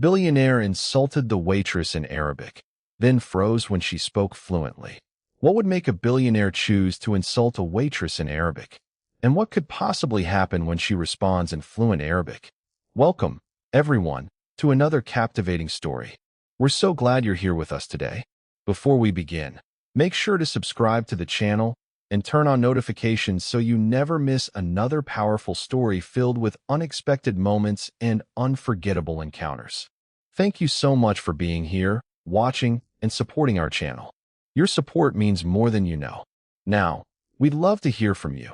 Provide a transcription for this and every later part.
Billionaire insulted the waitress in Arabic, then froze when she spoke fluently. What would make a billionaire choose to insult a waitress in Arabic? And what could possibly happen when she responds in fluent Arabic? Welcome, everyone, to another captivating story. We're so glad you're here with us today. Before we begin, make sure to subscribe to the channel and turn on notifications so you never miss another powerful story filled with unexpected moments and unforgettable encounters. Thank you so much for being here, watching, and supporting our channel. Your support means more than you know. Now, we'd love to hear from you.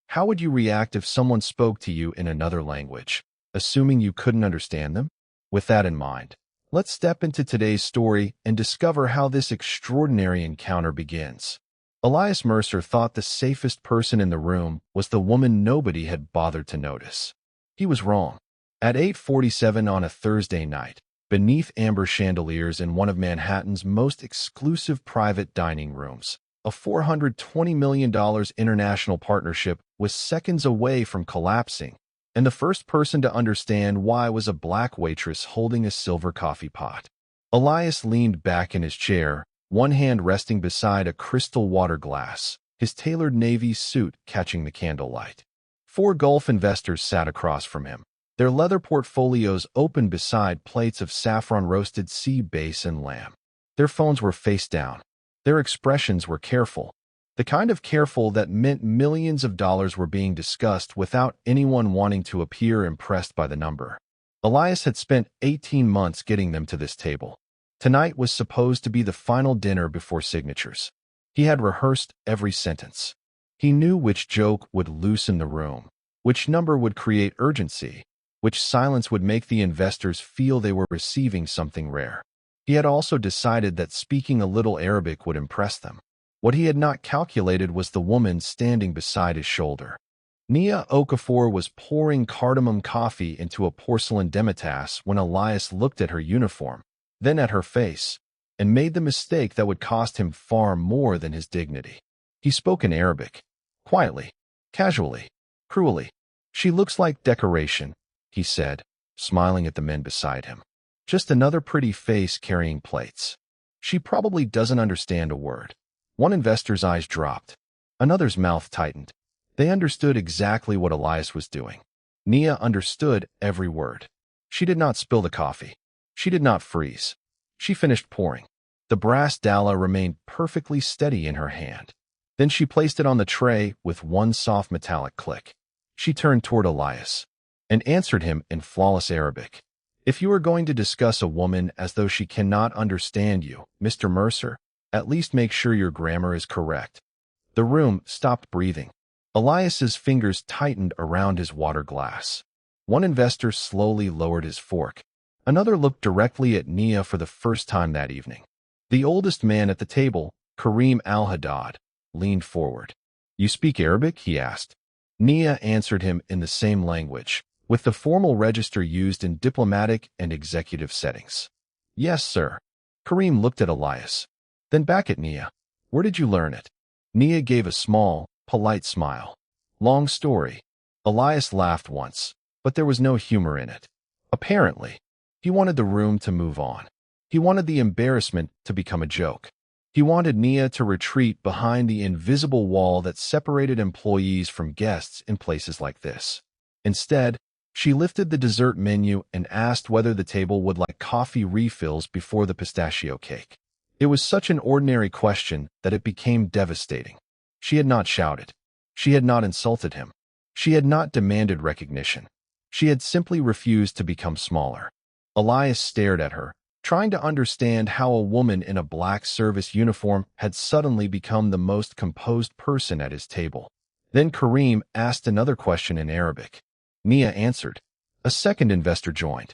How would you react if someone spoke to you in another language, assuming you couldn't understand them? With that in mind, let's step into today's story and discover how this extraordinary encounter begins. Elias Mercer thought the safest person in the room was the woman nobody had bothered to notice. He was wrong. At 8:47 on a Thursday night, beneath amber chandeliers in one of Manhattan's most exclusive private dining rooms, a $420 million international partnership was seconds away from collapsing, and the first person to understand why was a black waitress holding a silver coffee pot. Elias leaned back in his chair, one hand resting beside a crystal water glass, his tailored navy suit catching the candlelight. Four Gulf investors sat across from him, their leather portfolios open beside plates of saffron-roasted sea bass and lamb. Their phones were face down. Their expressions were careful, the kind of careful that meant millions of dollars were being discussed without anyone wanting to appear impressed by the number. Elias had spent 18 months getting them to this table. Tonight was supposed to be the final dinner before signatures. He had rehearsed every sentence. He knew which joke would loosen the room, which number would create urgency, which silence would make the investors feel they were receiving something rare. He had also decided that speaking a little Arabic would impress them. What he had not calculated was the woman standing beside his shoulder. Nia Okafor was pouring cardamom coffee into a porcelain demitasse when Elias looked at her uniform, then at her face, and made the mistake that would cost him far more than his dignity. He spoke in Arabic, quietly, casually, cruelly. "She looks like decoration," he said, smiling at the men beside him. "Just another pretty face carrying plates. She probably doesn't understand a word." One investor's eyes dropped. Another's mouth tightened. They understood exactly what Elias was doing. Nia understood every word. She did not spill the coffee. She did not freeze. She finished pouring. The brass dalla remained perfectly steady in her hand. Then she placed it on the tray with one soft metallic click. She turned toward Elias and answered him in flawless Arabic. "If you are going to discuss a woman as though she cannot understand you, Mr. Mercer, at least make sure your grammar is correct." The room stopped breathing. Elias's fingers tightened around his water glass. One investor slowly lowered his fork. Another looked directly at Nia for the first time that evening. The oldest man at the table, Kareem Al-Haddad, leaned forward. "You speak Arabic?" he asked. Nia answered him in the same language, with the formal register used in diplomatic and executive settings. "Yes, sir." Kareem looked at Elias, then back at Nia. "Where did you learn it?" Nia gave a small, polite smile. "Long story." Elias laughed once, but there was no humor in it. Apparently, he wanted the room to move on. He wanted the embarrassment to become a joke. He wanted Nia to retreat behind the invisible wall that separated employees from guests in places like this. Instead, she lifted the dessert menu and asked whether the table would like coffee refills before the pistachio cake. It was such an ordinary question that it became devastating. She had not shouted. She had not insulted him. She had not demanded recognition. She had simply refused to become smaller. Elias stared at her, trying to understand how a woman in a black service uniform had suddenly become the most composed person at his table. Then Kareem asked another question in Arabic. Nia answered. A second investor joined.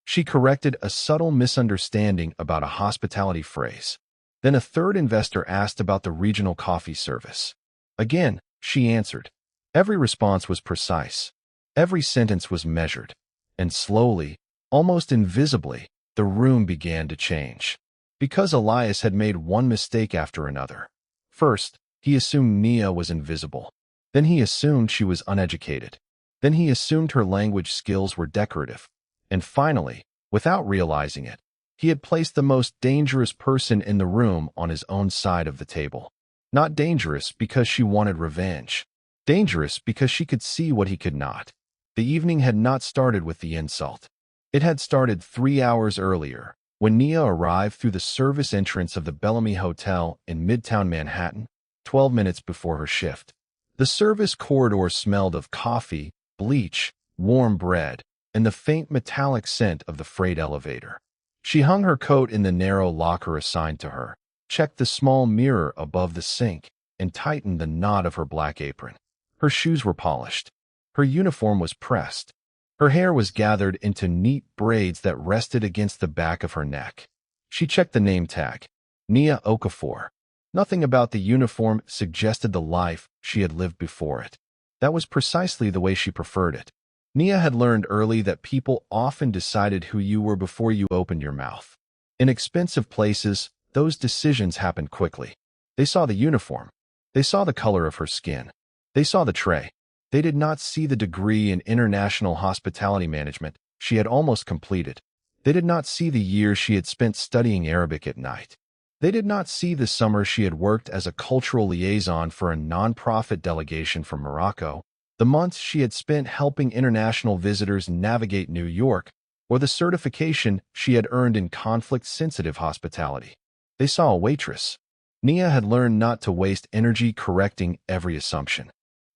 She corrected a subtle misunderstanding about a hospitality phrase. Then a third investor asked about the regional coffee service. Again, she answered. Every response was precise. Every sentence was measured. And slowly, almost invisibly, the room began to change. Because Elias had made one mistake after another. First, he assumed Nia was invisible. Then he assumed she was uneducated. Then he assumed her language skills were decorative. And finally, Without realizing it, he had placed the most dangerous person in the room on his own side of the table. Not dangerous because she wanted revenge. Dangerous because she could see what he could not. The evening had not started with the insult. It had started 3 hours earlier, when Nia arrived through the service entrance of the Bellamy Hotel in Midtown Manhattan, 12 minutes before her shift. The service corridor smelled of coffee, bleach, warm bread, and the faint metallic scent of the freight elevator. She hung her coat in the narrow locker assigned to her, checked the small mirror above the sink, and tightened the knot of her black apron. Her shoes were polished. Her uniform was pressed. Her hair was gathered into neat braids that rested against the back of her neck. She checked the name tag. Nia Okafor. Nothing about the uniform suggested the life she had lived before it. That was precisely the way she preferred it. Nia had learned early that people often decided who you were before you opened your mouth. In expensive places, those decisions happened quickly. They saw the uniform. They saw the color of her skin. They saw the tray. They did not see the degree in international hospitality management she had almost completed. They did not see the years she had spent studying Arabic at night. They did not see the summer she had worked as a cultural liaison for a nonprofit delegation from Morocco, the months she had spent helping international visitors navigate New York, or the certification she had earned in conflict-sensitive hospitality. They saw a waitress. Nia had learned not to waste energy correcting every assumption.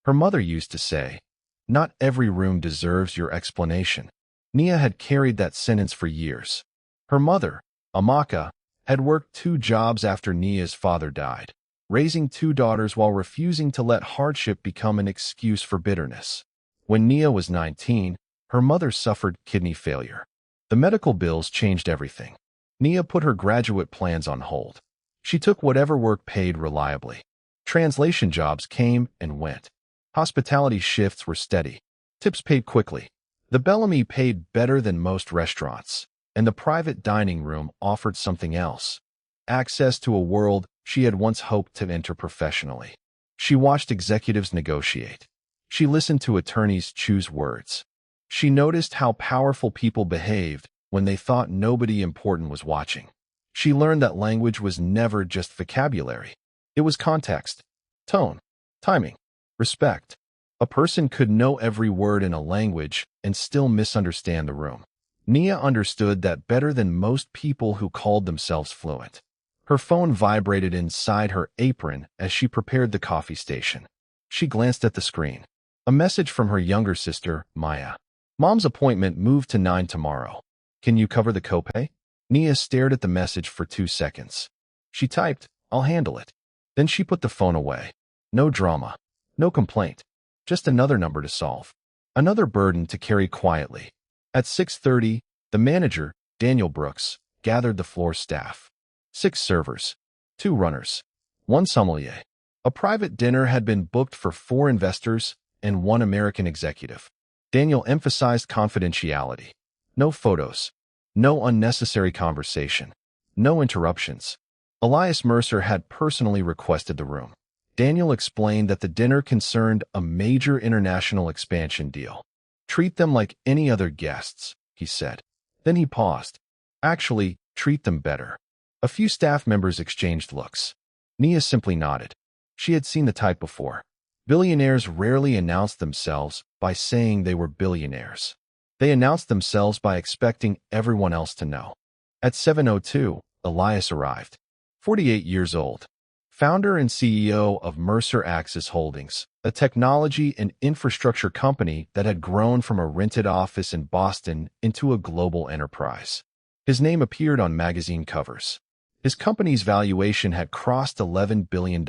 Her mother used to say, "Not every room deserves your explanation." Nia had carried that sentence for years. Her mother, Amaka, had worked 2 jobs after Nia's father died, raising 2 daughters while refusing to let hardship become an excuse for bitterness. When Nia was 19, her mother suffered kidney failure. The medical bills changed everything. Nia put her graduate plans on hold. She took whatever work paid reliably. Translation jobs came and went. Hospitality shifts were steady. Tips paid quickly. The Bellamy paid better than most restaurants, and the private dining room offered something else: access to a world she had once hoped to enter professionally. She watched executives negotiate. She listened to attorneys choose words. She noticed how powerful people behaved when they thought nobody important was watching. She learned that language was never just vocabulary. It was context, tone, timing, respect. A person could know every word in a language and still misunderstand the room. Nia understood that better than most people who called themselves fluent. Her phone vibrated inside her apron as she prepared the coffee station. She glanced at the screen. A message from her younger sister, Maya. "Mom's appointment moved to 9 tomorrow. Can you cover the copay?" Nia stared at the message for 2 seconds. She typed, "I'll handle it." Then she put the phone away. No drama. No complaint. Just another number to solve. Another burden to carry quietly. At 6:30, the manager, Daniel Brooks, gathered the floor staff. 6 servers. 2 runners. 1 sommelier. A private dinner had been booked for 4 investors and 1 American executive. Daniel emphasized confidentiality. No photos. No unnecessary conversation. No interruptions. Elias Mercer had personally requested the room. Daniel explained that the dinner concerned a major international expansion deal. "Treat them like any other guests," he said. Then he paused. "Actually, treat them better." A few staff members exchanged looks. Nia simply nodded. She had seen the type before. Billionaires rarely announced themselves by saying they were billionaires. They announced themselves by expecting everyone else to know. At 7:02, Elias arrived. 48 years old. Founder and CEO of Mercer Axis Holdings, a technology and infrastructure company that had grown from a rented office in Boston into a global enterprise. His name appeared on magazine covers. His company's valuation had crossed $11 billion.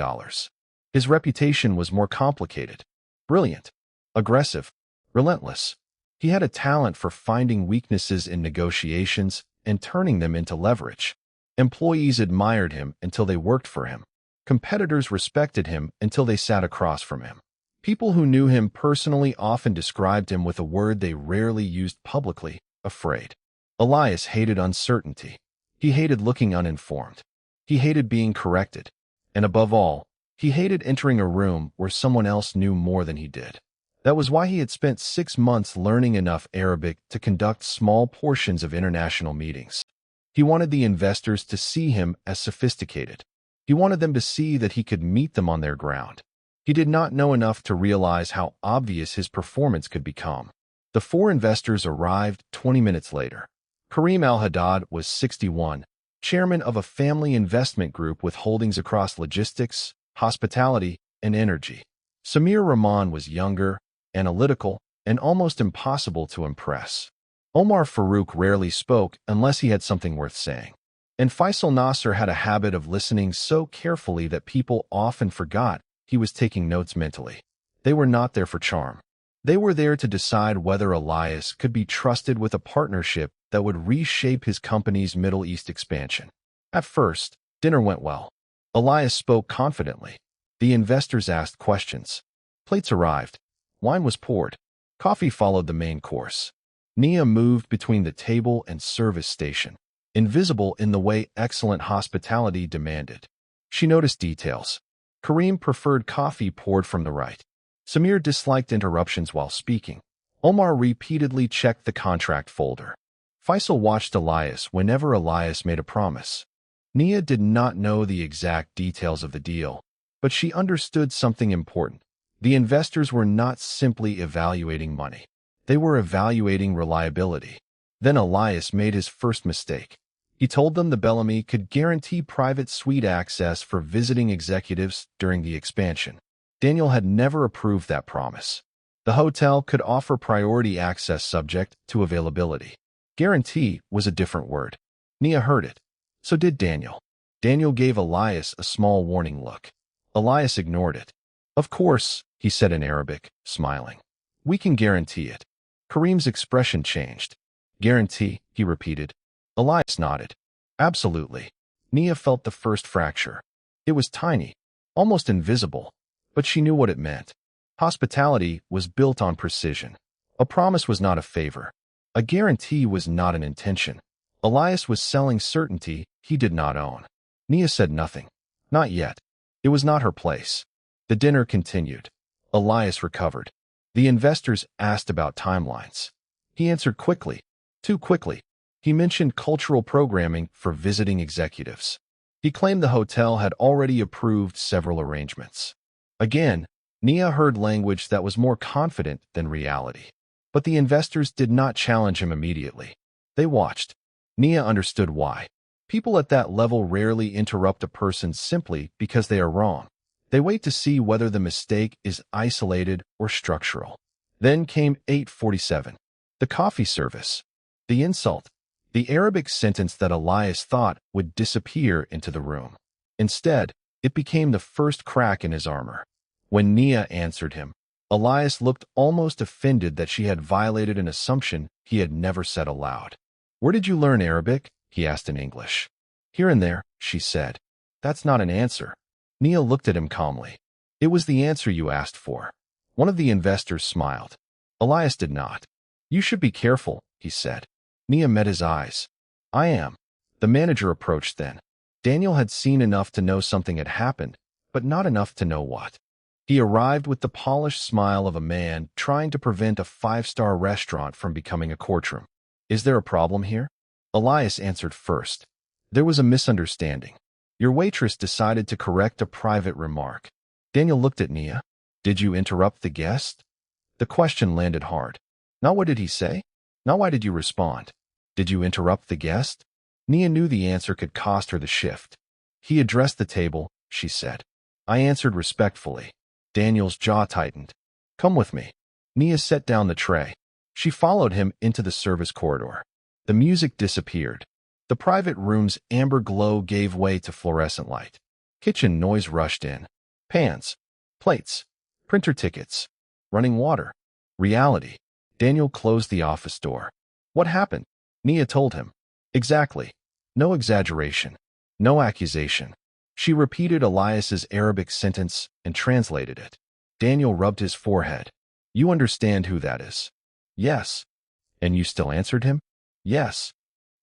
His reputation was more complicated. Brilliant, aggressive, relentless. He had a talent for finding weaknesses in negotiations and turning them into leverage. Employees admired him until they worked for him. Competitors respected him until they sat across from him. People who knew him personally often described him with a word they rarely used publicly: afraid. Elias hated uncertainty. He hated looking uninformed. He hated being corrected. And above all, he hated entering a room where someone else knew more than he did. That was why he had spent 6 months learning enough Arabic to conduct small portions of international meetings. He wanted the investors to see him as sophisticated. He wanted them to see that he could meet them on their ground. He did not know enough to realize how obvious his performance could become. The four investors arrived 20 minutes later. Karim Al-Haddad was 61, chairman of a family investment group with holdings across logistics, hospitality, and energy. Samir Rahman was younger, analytical, and almost impossible to impress. Omar Farouk rarely spoke unless he had something worth saying. And Faisal Nasser had a habit of listening so carefully that people often forgot he was taking notes mentally. They were not there for charm. They were there to decide whether Elias could be trusted with a partnership that would reshape his company's Middle East expansion. At first, dinner went well. Elias spoke confidently. The investors asked questions. Plates arrived. Wine was poured. Coffee followed the main course. Nia moved between the table and service station, invisible in the way excellent hospitality demanded. She noticed details. Karim preferred coffee poured from the right. Samir disliked interruptions while speaking. Omar repeatedly checked the contract folder. Faisal watched Elias whenever Elias made a promise. Nia did not know the exact details of the deal, but she understood something important. The investors were not simply evaluating money. They were evaluating reliability. Then Elias made his first mistake. He told them the Bellamy could guarantee private suite access for visiting executives during the expansion. Daniel had never approved that promise. The hotel could offer priority access subject to availability. Guarantee was a different word. Nia heard it. So did Daniel. Daniel gave Elias a small warning look. Elias ignored it. Of course, he said in Arabic, smiling. We can guarantee it. Karim's expression changed. Guarantee, he repeated. Elias nodded. Absolutely. Nia felt the first fracture. It was tiny, almost invisible, but she knew what it meant. Hospitality was built on precision. A promise was not a favor. A guarantee was not an intention. Elias was selling certainty he did not own. Nia said nothing. Not yet. It was not her place. The dinner continued. Elias recovered. The investors asked about timelines. He answered quickly. Too quickly. He mentioned cultural programming for visiting executives. He claimed the hotel had already approved several arrangements. Again, Nia heard language that was more confident than reality. But the investors did not challenge him immediately. They watched. Nia understood why. People at that level rarely interrupt a person simply because they are wrong. They wait to see whether the mistake is isolated or structural. Then came 8:47. The coffee service. The insult. The Arabic sentence that Elias thought would disappear into the room. Instead, it became the first crack in his armor. When Nia answered him, Elias looked almost offended that she had violated an assumption he had never said aloud. Where did you learn Arabic? He asked in English. Here and there, she said. That's not an answer. Nia looked at him calmly. It was the answer you asked for. One of the investors smiled. Elias did not. You should be careful, he said. Nia met his eyes. I am. The manager approached then. Daniel had seen enough to know something had happened, but not enough to know what. He arrived with the polished smile of a man trying to prevent a five-star restaurant from becoming a courtroom. Is there a problem here? Elias answered first. There was a misunderstanding. Your waitress decided to correct a private remark. Daniel looked at Nia. Did you interrupt the guest? The question landed hard. Not what did he say? Not why did you respond? Did you interrupt the guest? Nia knew the answer could cost her the shift. He addressed the table, she said. I answered respectfully. Daniel's jaw tightened. Come with me. Nia set down the tray. She followed him into the service corridor. The music disappeared. The private room's amber glow gave way to fluorescent light. Kitchen noise rushed in. Pans, plates, printer tickets, running water. Reality. Daniel closed the office door. What happened? Nia told him. Exactly. No exaggeration. No accusation. She repeated Elias's Arabic sentence and translated it. Daniel rubbed his forehead. You understand who that is? Yes. And you still answered him? Yes.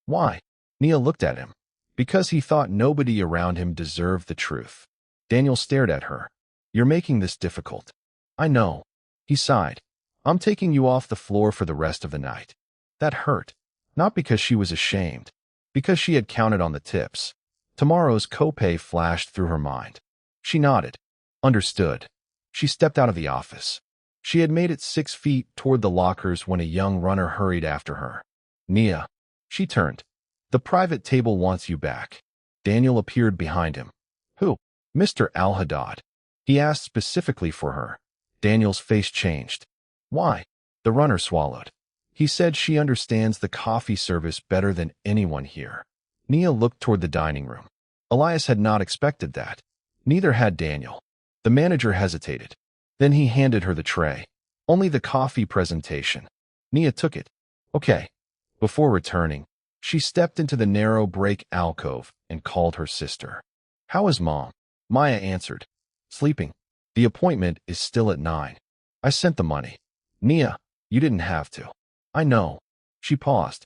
Why? Nia looked at him. Because he thought nobody around him deserved the truth. Daniel stared at her. You're making this difficult. I know. He sighed. I'm taking you off the floor for the rest of the night. That hurt. Not because she was ashamed, because she had counted on the tips. Tomorrow's copay flashed through her mind. She nodded. Understood. She stepped out of the office. She had made it 6 feet toward the lockers when a young runner hurried after her. Nia. She turned. The private table wants you back. Daniel appeared behind him. Who? Mr. Al-Haddad. He asked specifically for her. Daniel's face changed. Why? The runner swallowed. He said she understands the coffee service better than anyone here. Nia looked toward the dining room. Elias had not expected that. Neither had Daniel. The manager hesitated. Then he handed her the tray. Only the coffee presentation. Nia took it. Okay. Before returning, she stepped into the narrow break alcove and called her sister. How is Mom? Maya answered. Sleeping. The appointment is still at 9. I sent the money. Nia, you didn't have to. I know. She paused.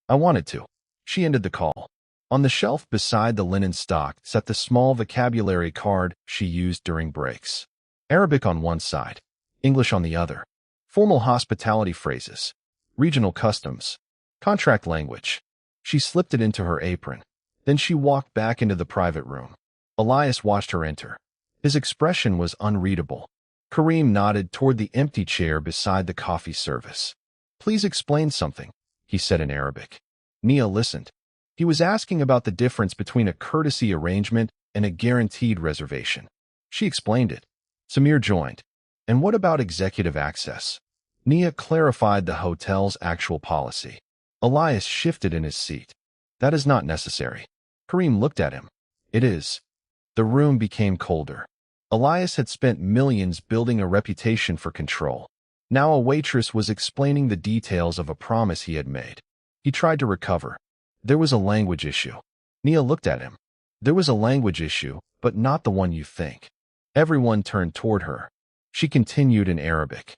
I wanted to. She ended the call. On the shelf beside the linen stock sat the small vocabulary card she used during breaks. Arabic on one side, English on the other. Formal hospitality phrases, regional customs, contract language. She slipped it into her apron. Then she walked back into the private room. Elias watched her enter. His expression was unreadable. Kareem nodded toward the empty chair beside the coffee service. Please explain something, he said in Arabic. Nia listened. He was asking about the difference between a courtesy arrangement and a guaranteed reservation. She explained it. Samir joined. And what about executive access? Nia clarified the hotel's actual policy. Elias shifted in his seat. That is not necessary. Kareem looked at him. It is. The room became colder. Elias had spent millions building a reputation for control. Now a waitress was explaining the details of a promise he had made. He tried to recover. There was a language issue. Nia looked at him. There was a language issue, but not the one you think. Everyone turned toward her. She continued in Arabic.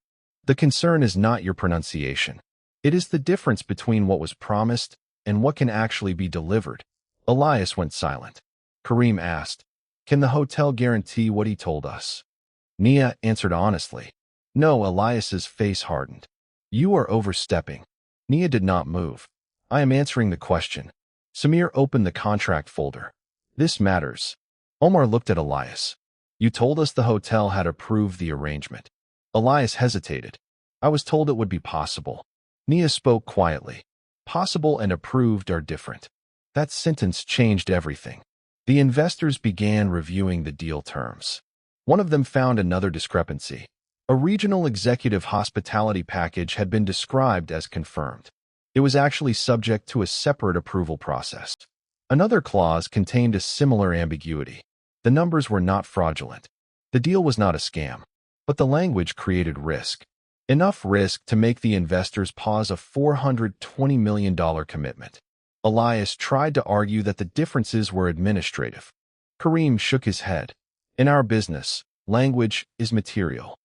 The concern is not your pronunciation. It is the difference between what was promised and what can actually be delivered. Elias went silent. Kareem asked, can the hotel guarantee what he told us? Nia answered honestly. No, Elias's face hardened. You are overstepping. Nia did not move. I am answering the question. Samir opened the contract folder. This matters. Omar looked at Elias. You told us the hotel had approved the arrangement. Elias hesitated. I was told it would be possible. Nia spoke quietly. Possible and approved are different. That sentence changed everything. The investors began reviewing the deal terms. One of them found another discrepancy. A regional executive hospitality package had been described as confirmed. It was actually subject to a separate approval process. Another clause contained a similar ambiguity. The numbers were not fraudulent. The deal was not a scam. But the language created risk. Enough risk to make the investors pause a $420 million commitment. Elias tried to argue that the differences were administrative. Kareem shook his head. In our business, language is material.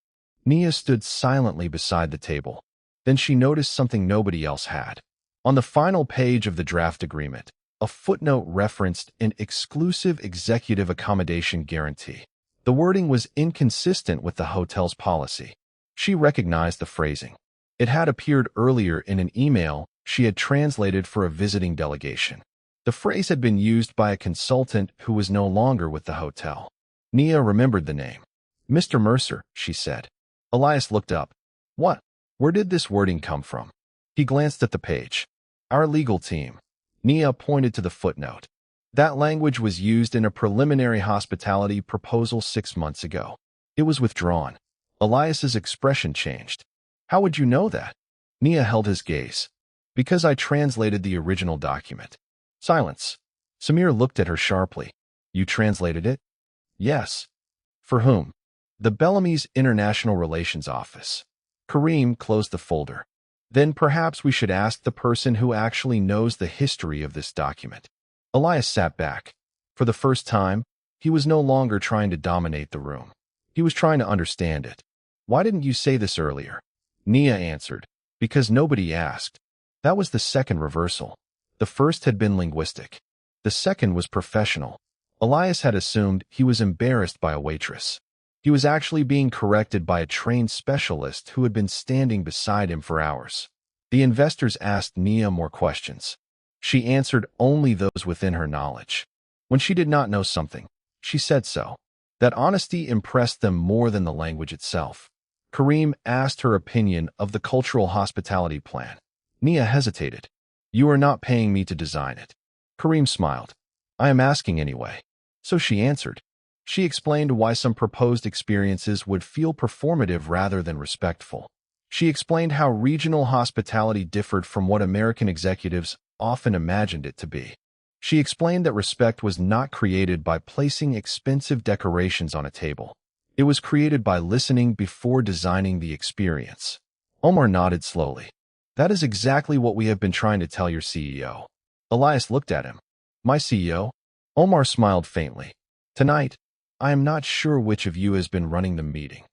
Nia stood silently beside the table. Then she noticed something nobody else had. On the final page of the draft agreement, a footnote referenced an exclusive executive accommodation guarantee. The wording was inconsistent with the hotel's policy. She recognized the phrasing. It had appeared earlier in an email she had translated for a visiting delegation. The phrase had been used by a consultant who was no longer with the hotel. Nia remembered the name. Mr. Mercer, she said. Elias looked up. What? Where did this wording come from? He glanced at the page. Our legal team. Nia pointed to the footnote. That language was used in a preliminary hospitality proposal 6 months ago. It was withdrawn. Elias's expression changed. How would you know that? Nia held his gaze. Because I translated the original document. Silence. Samir looked at her sharply. You translated it? Yes. For whom? The Bellamy's International Relations Office. Kareem closed the folder. Then perhaps we should ask the person who actually knows the history of this document. Elias sat back. For the first time, he was no longer trying to dominate the room. He was trying to understand it. Why didn't you say this earlier? Nia answered. Because nobody asked. That was the second reversal. The first had been linguistic. The second was professional. Elias had assumed he was embarrassed by a waitress. He was actually being corrected by a trained specialist who had been standing beside him for hours. The investors asked Nia more questions. She answered only those within her knowledge. When she did not know something, she said so. That honesty impressed them more than the language itself. Kareem asked her opinion of the cultural hospitality plan. Nia hesitated. You are not paying me to design it. Kareem smiled. I am asking anyway. So she answered. She explained why some proposed experiences would feel performative rather than respectful. She explained how regional hospitality differed from what American executives often imagined it to be. She explained that respect was not created by placing expensive decorations on a table. It was created by listening before designing the experience. Omar nodded slowly. That is exactly what we have been trying to tell your CEO. Elias looked at him. My CEO? Omar smiled faintly. Tonight, I am not sure which of you has been running the meeting.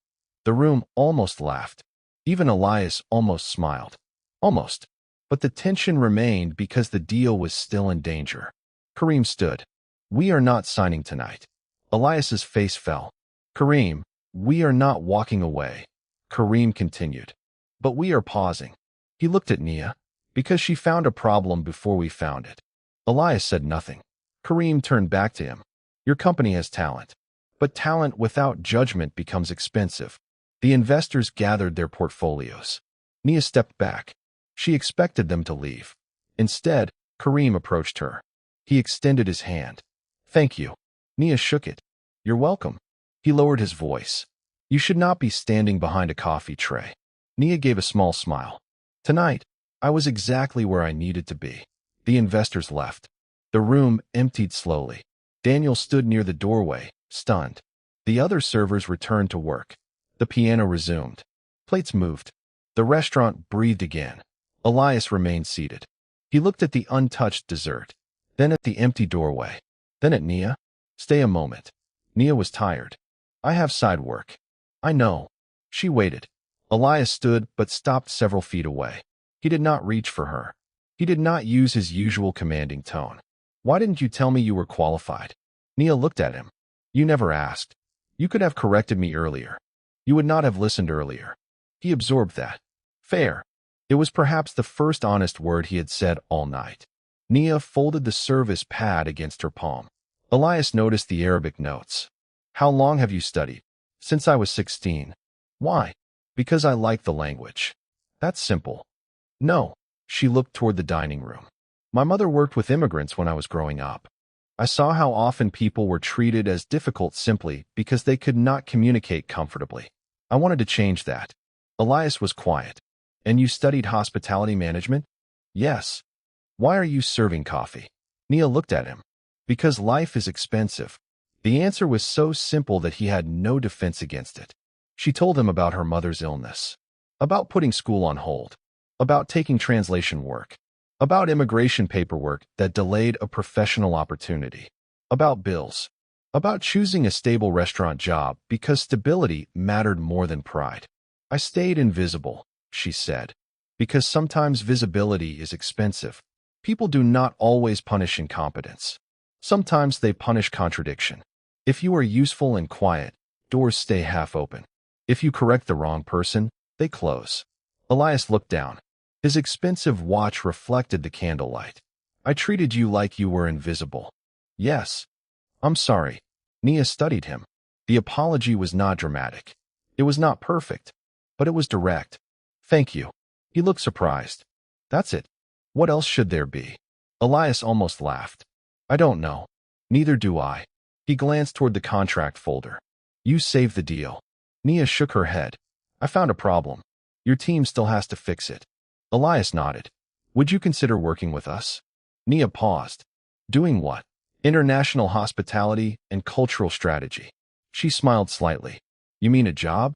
The room almost laughed. Even Elias almost smiled. Almost. But the tension remained because the deal was still in danger. Kareem stood. We are not signing tonight. Elias's face fell. Kareem, we are not walking away. Kareem continued. But we are pausing. He looked at Nia. Because she found a problem before we found it. Elias said nothing. Kareem turned back to him. Your company has talent. But talent without judgment becomes expensive. The investors gathered their portfolios. Nia stepped back. She expected them to leave. Instead, Kareem approached her. He extended his hand. Thank you. Nia shook it. You're welcome. He lowered his voice. You should not be standing behind a coffee tray. Nia gave a small smile. Tonight, I was exactly where I needed to be. The investors left. The room emptied slowly. Daniel stood near the doorway, stunned. The other servers returned to work. The piano resumed. Plates moved. The restaurant breathed again. Elias remained seated. He looked at the untouched dessert, then at the empty doorway, then at Nia. Stay a moment. Nia was tired. I have side work. I know. She waited. Elias stood but stopped several feet away. He did not reach for her. He did not use his usual commanding tone. Why didn't you tell me you were qualified? Nia looked at him. You never asked. You could have corrected me earlier. You would not have listened earlier. He absorbed that. Fair. It was perhaps the first honest word he had said all night. Nia folded the service pad against her palm. Elias noticed the Arabic notes. How long have you studied? Since I was 16. Why? Because I like the language. That's simple. No. She looked toward the dining room. My mother worked with immigrants when I was growing up. I saw how often people were treated as difficult simply because they could not communicate comfortably. I wanted to change that. Elias was quiet. And you studied hospitality management? Yes. Why are you serving coffee? Nia looked at him. Because life is expensive. The answer was so simple that he had no defense against it. She told him about her mother's illness, about putting school on hold, about taking translation work, about immigration paperwork that delayed a professional opportunity, about bills, about choosing a stable restaurant job because stability mattered more than pride. I stayed invisible, she said, because sometimes visibility is expensive. People do not always punish incompetence. Sometimes they punish contradiction. If you are useful and quiet, doors stay half open. If you correct the wrong person, they close. Elias looked down. His expensive watch reflected the candlelight. I treated you like you were invisible. Yes. I'm sorry. Nia studied him. The apology was not dramatic. It was not perfect, but it was direct. Thank you. He looked surprised. That's it. What else should there be? Elias almost laughed. I don't know. Neither do I. He glanced toward the contract folder. You saved the deal. Nia shook her head. I found a problem. Your team still has to fix it. Elias nodded. Would you consider working with us? Nia paused. Doing what? International hospitality and cultural strategy. She smiled slightly. You mean a job?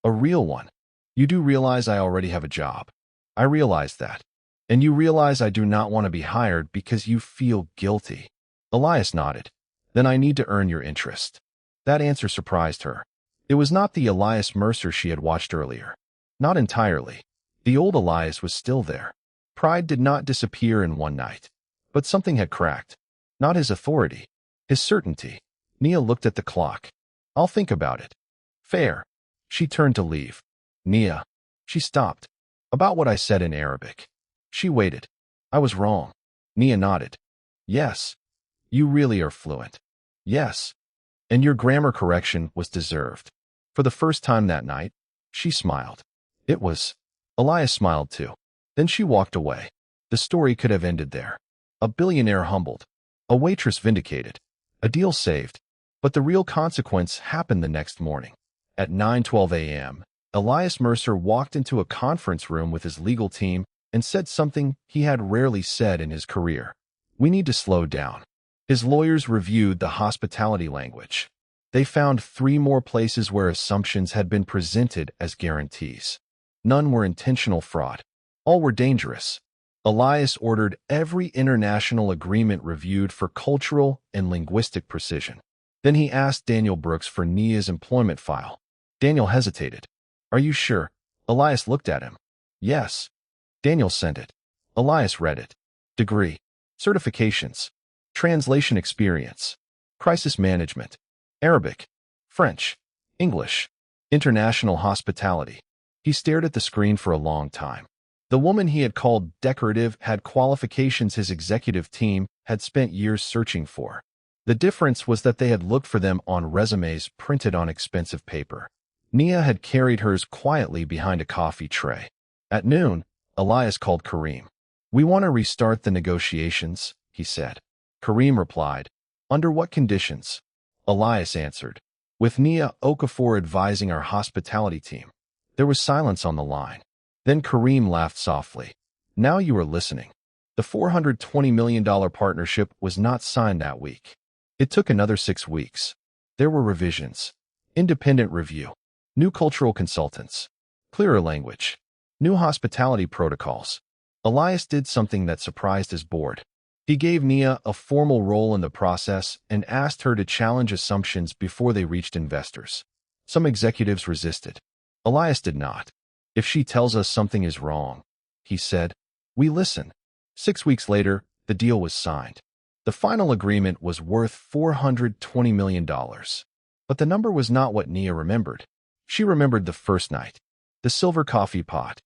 A real one. You do realize I already have a job. I realize that. And you realize I do not want to be hired because you feel guilty. Elias nodded. Then I need to earn your interest. That answer surprised her. It was not the Elias Mercer she had watched earlier. Not entirely. The old Elias was still there. Pride did not disappear in one night. But something had cracked. Not his authority. His certainty. Nia looked at the clock. I'll think about it. Fair. She turned to leave. Nia. She stopped. About what I said in Arabic. She waited. I was wrong. Nia nodded. Yes. You really are fluent. Yes. And your grammar correction was deserved. For the first time that night, she smiled. It was. Elias smiled too. Then she walked away. The story could have ended there. A billionaire humbled. A waitress vindicated. A deal saved. But the real consequence happened the next morning. At 9:12 a.m., Elias Mercer walked into a conference room with his legal team and said something he had rarely said in his career. We need to slow down. His lawyers reviewed the hospitality language. They found 3 more places where assumptions had been presented as guarantees. None were intentional fraud. All were dangerous. Elias ordered every international agreement reviewed for cultural and linguistic precision. Then he asked Daniel Brooks for Nia's employment file. Daniel hesitated. Are you sure? Elias looked at him. Yes. Daniel sent it. Elias read it. Degree. Certifications. Translation experience. Crisis management. Arabic. French. English. International hospitality. He stared at the screen for a long time. The woman he had called decorative had qualifications his executive team had spent years searching for. The difference was that they had looked for them on resumes printed on expensive paper. Nia had carried hers quietly behind a coffee tray. At noon, Elias called Kareem. We want to restart the negotiations, he said. Kareem replied, under what conditions? Elias answered, with Nia Okafor advising our hospitality team. There was silence on the line. Then Kareem laughed softly. Now you are listening. The $420 million partnership was not signed that week. It took another 6 weeks. There were revisions. Independent review. New cultural consultants. Clearer language. New hospitality protocols. Elias did something that surprised his board. He gave Nia a formal role in the process and asked her to challenge assumptions before they reached investors. Some executives resisted. Elias did not. If she tells us something is wrong, he said, we listen. 6 weeks later, the deal was signed. The final agreement was worth $420 million. But the number was not what Nia remembered. She remembered the first night, the silver coffee pot,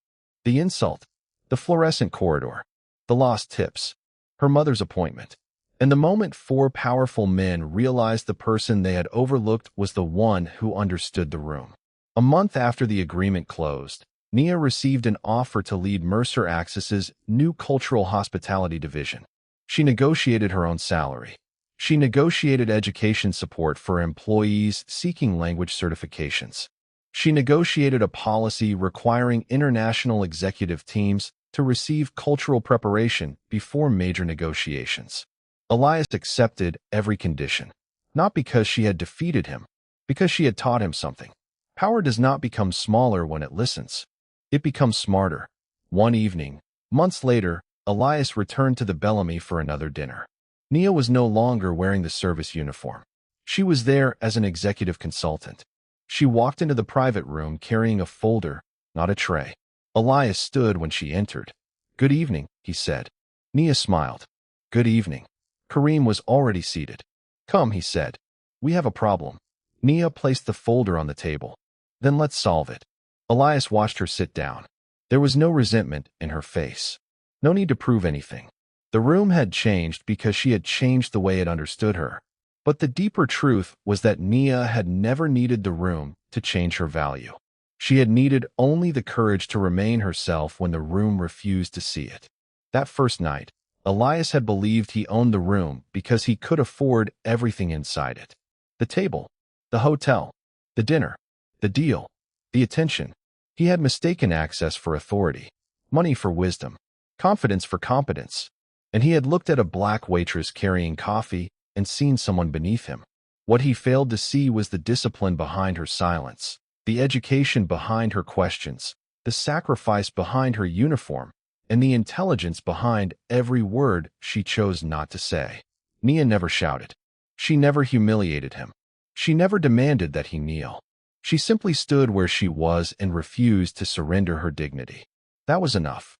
the insult, the fluorescent corridor, the lost tips, her mother's appointment, and the moment 4 powerful men realized the person they had overlooked was the one who understood the room. A month after the agreement closed, Nia received an offer to lead Mercer Access's new cultural hospitality division. She negotiated her own salary. She negotiated education support for employees seeking language certifications. She negotiated a policy requiring international executive teams to receive cultural preparation before major negotiations. Elias accepted every condition, not because she had defeated him, because she had taught him something. Power does not become smaller when it listens. It becomes smarter. One evening, months later, Elias returned to the Bellamy for another dinner. Nia was no longer wearing the service uniform. She was there as an executive consultant. She walked into the private room carrying a folder, not a tray. Elias stood when she entered. Good evening, he said. Nia smiled. Good evening. Kareem was already seated. Come, he said. We have a problem. Nia placed the folder on the table. Then let's solve it. Elias watched her sit down. There was no resentment in her face. No need to prove anything. The room had changed because she had changed the way it understood her. But the deeper truth was that Nia had never needed the room to change her value. She had needed only the courage to remain herself when the room refused to see it. That first night, Elias had believed he owned the room because he could afford everything inside it. The table, the hotel, the dinner, the deal, the attention. He had mistaken access for authority, money for wisdom, confidence for competence. And he had looked at a black waitress carrying coffee and seen someone beneath him. What he failed to see was the discipline behind her silence, the education behind her questions, the sacrifice behind her uniform, and the intelligence behind every word she chose not to say. Nia never shouted. She never humiliated him. She never demanded that he kneel. She simply stood where she was and refused to surrender her dignity. That was enough.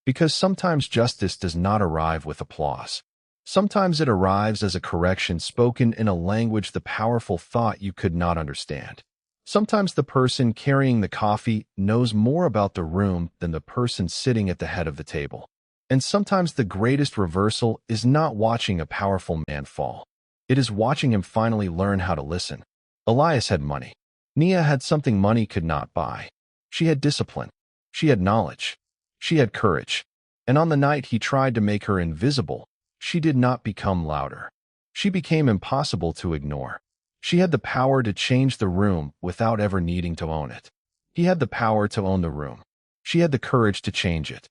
Because sometimes justice does not arrive with applause. Sometimes it arrives as a correction spoken in a language the powerful thought you could not understand. Sometimes the person carrying the coffee knows more about the room than the person sitting at the head of the table. And sometimes the greatest reversal is not watching a powerful man fall. It is watching him finally learn how to listen. Elias had money. Nia had something money could not buy. She had discipline. She had knowledge. She had courage. And on the night he tried to make her invisible, she did not become louder. She became impossible to ignore. She had the power to change the room without ever needing to own it. He had the power to own the room. She had the courage to change it.